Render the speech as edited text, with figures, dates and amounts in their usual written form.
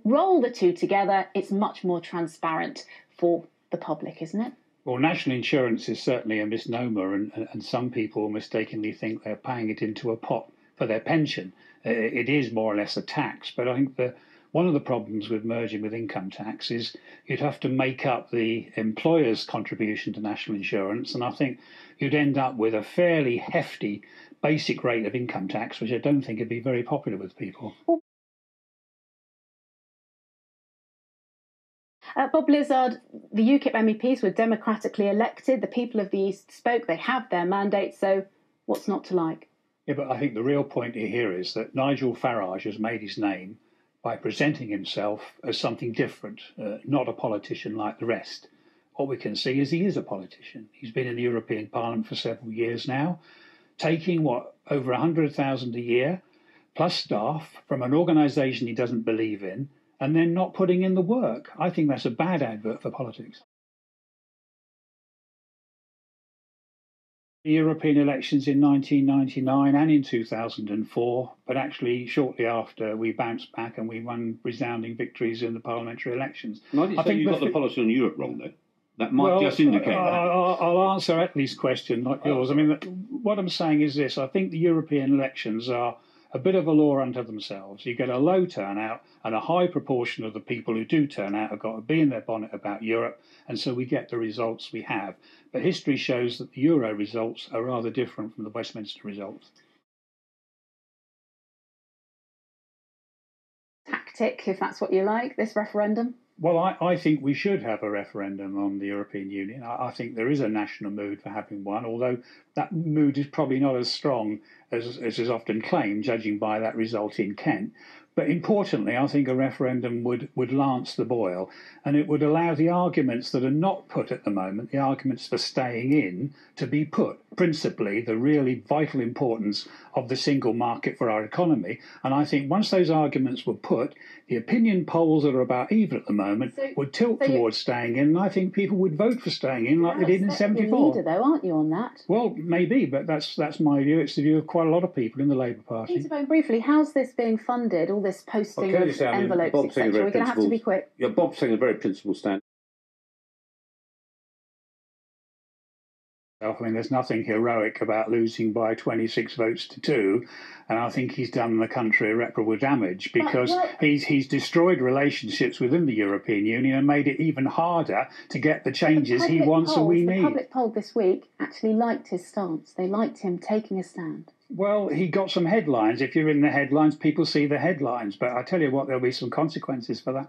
Roll the two together, it's much more transparent for the public, isn't it? Well, national insurance is certainly a misnomer, and some people mistakenly think they're paying it into a pot for their pension. It is more or less a tax, but I think that one of the problems with merging with income tax is you'd have to make up the employer's contribution to national insurance, and I think you'd end up with a fairly hefty basic rate of income tax, which I don't think would be very popular with people. Bob Blizzard, the UKIP MEPs were democratically elected. The people of the East spoke. They have their mandate. So what's not to like? Yeah, but I think the real point here is that Nigel Farage has made his name by presenting himself as something different, not a politician like the rest. What we can see is he is a politician. He's been in the European Parliament for several years now, taking over 100,000 a year, plus staff from an organisation he doesn't believe in, and then not putting in the work. I think that's a bad advert for politics. The European elections in 1999 and in 2004, but actually shortly after we bounced back and we won resounding victories in the parliamentary elections. I think you got the policy on Europe wrong, though. That might just indicate that. I'll answer Etley's question, not yours. I mean, what I'm saying is this. I think the European elections are a bit of a law unto themselves. You get a low turnout, and a high proportion of the people who do turn out have got to be in their bonnet about Europe, and so we get the results we have. But history shows that the Euro results are rather different from the Westminster results. Tactic, if that's what you like, this referendum? Well, I think we should have a referendum on the European Union. I think there is a national mood for having one, although that mood is probably not as strong as is often claimed, judging by that result in Kent. But importantly, I think a referendum would lance the boil, and it would allow the arguments that are not put at the moment, the arguments for staying in, to be put. Principally, the really vital importance of the single market for our economy. And I think once those arguments were put, the opinion polls that are about even at the moment would tilt towards staying in, and I think people would vote for staying in like they did in '74. You're a leader, though, aren't you, on that? Well, maybe, but that's my view. It's the view of quite a lot of people in the Labour Party. Peter, very briefly, how's this being funded, all this posting of envelopes, etc.? We're going to have to be quick. Yeah, Bob's taking a very principled stand. I mean, there's nothing heroic about losing by 26 votes to 2, and I think he's done the country irreparable damage because he's destroyed relationships within the European Union and made it even harder to get the changes he wants and we need. The public poll this week actually liked his stance. They liked him taking a stand. Well, he got some headlines. If you're in the headlines, people see the headlines. But I tell you what, there'll be some consequences for that.